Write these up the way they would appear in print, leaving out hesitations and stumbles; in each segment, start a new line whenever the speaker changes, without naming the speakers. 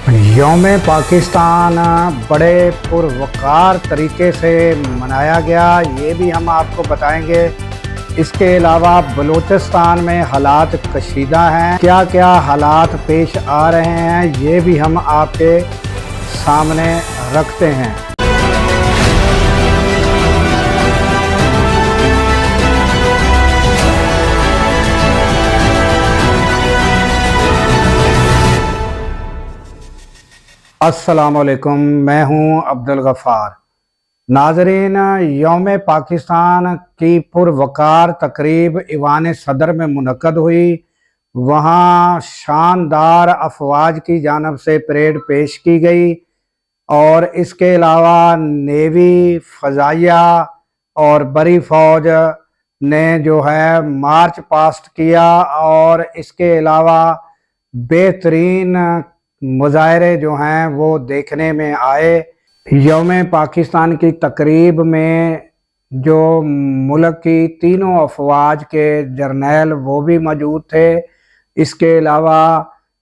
यौम पाकिस्तान बड़े पुरवकार तरीके से मनाया गया, ये भी हम आपको बताएंगे। इसके अलावा बलूचिस्तान में हालात कशीदा हैं, क्या क्या हालात पेश आ रहे हैं ये भी हम आपके सामने रखते हैं। अस्सलामुअलैकुम, मैं हूं अब्दुल गफ़ार। नाज़रीन, यौम पाकिस्तान की पुरवकार तकरीब ईवान सदर में मुनक़द हुई। वहाँ शानदार अफवाज की जानब से परेड पेश की गई और इसके अलावा नेवी, फ़ज़ाइया और बड़ी फ़ौज ने जो है मार्च पास्ट किया और इसके अलावा बेहतरीन मुजाहरे जो हैं वो देखने में आए। यौम पाकिस्तान की तकरीब में जो मुल्क की तीनों अफवाज के जर्नैल वो भी मौजूद थे। इसके अलावा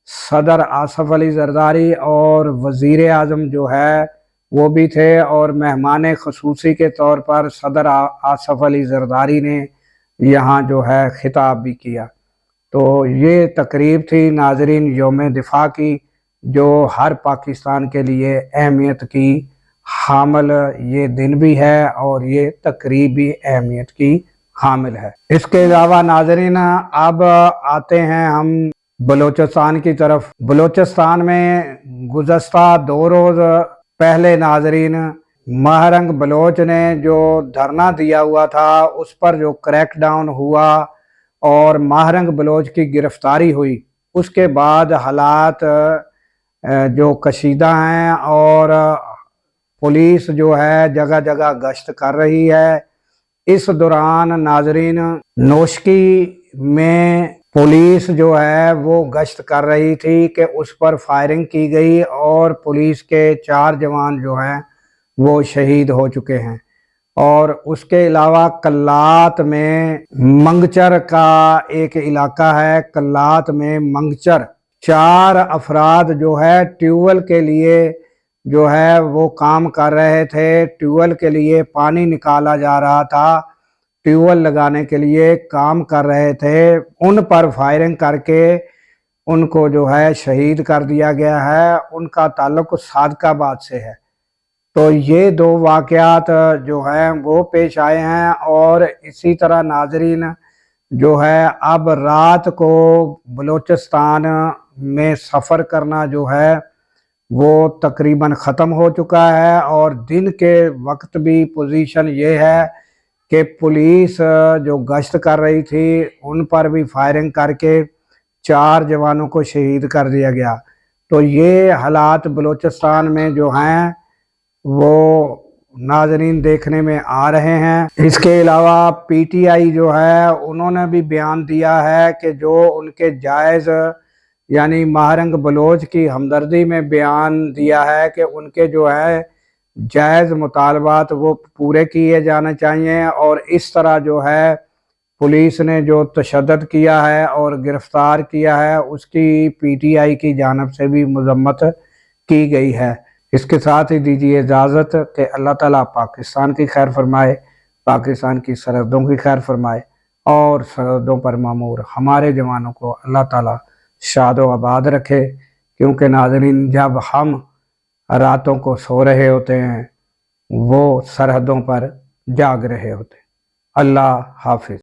सदर आसफ अली ज़रदारी और वज़ीर आज़म जो है वो भी थे और मेहमान ख़ुसूसी के तौर पर सदर आसफ अली ज़रदारी ने यहाँ जो है खिताब भी किया। तो ये तकरीब थी नाज़रीन यौम दिफा की, जो हर पाकिस्तान के लिए अहमियत की हामिल ये दिन भी है और ये तकरीब भी अहमियत की हामिल है। इसके अलावा नाज़रीन अब आते हैं हम बलूचिस्तान की तरफ। बलूचिस्तान में गुज़श्ता 2 रोज़ पहले नाज़रीन महरंग बलोच ने जो धरना दिया हुआ था उस पर जो क्रैक डाउन हुआ और महरंग बलोच की गिरफ्तारी हुई, उसके बाद हालात जो कशीदा हैं और पुलिस जो है जगह जगह गश्त कर रही है। इस दौरान नाजरीन नोशकी में पुलिस जो है वो गश्त कर रही थी कि उस पर फायरिंग की गई और पुलिस के 4 जवान जो हैं वो शहीद हो चुके हैं। और उसके अलावा कल्लात में मंगचर का एक इलाका है, कल्लात में मंगचर 4 अफराद जो है ट्यूबवेल के लिए जो है वो काम कर रहे थे। ट्यूबवेल के लिए पानी निकाला जा रहा था, ट्यूबवेल लगाने के लिए काम कर रहे थे। उन पर फायरिंग करके उनको जो है शहीद कर दिया गया है। उनका ताल्लुक सादकाबाद से है। तो ये 2 वाक़यात जो हैं वो पेश आए हैं। और इसी तरह नाज़रीन जो है अब रात को बलूचिस्तान में सफ़र करना जो है वो तकरीबन ख़त्म हो चुका है और दिन के वक्त भी पोजीशन ये है कि पुलिस जो गश्त कर रही थी उन पर भी फायरिंग करके 4 जवानों को शहीद कर दिया गया। तो ये हालात बलूचिस्तान में जो हैं वो नाज़रीन देखने में आ रहे हैं। इसके अलावा PTI जो है उन्होंने भी बयान दिया है कि जो उनके जायज़ यानी महरंग बलोच की हमदर्दी में बयान दिया है कि उनके जो है जायज़ मुतालबात वो पूरे किए जाने चाहिए। और इस तरह जो है पुलिस ने जो तशद्दुद किया है और गिरफ़्तार किया है उसकी PTI की जानिब से भी मज़म्मत की गई है। इसके साथ ही दीजिए इजाज़त कि अल्लाह ताला पाकिस्तान की खैर फरमाए, पाकिस्तान की सरहदों की खैर फरमाए और सरहदों पर मामूर हमारे जवानों को अल्लाह ताला शादो आबाद रखे। क्योंकि नाज़रीन जब हम रातों को सो रहे होते हैं वो सरहदों पर जाग रहे होते हैं। अल्लाह हाफिज़।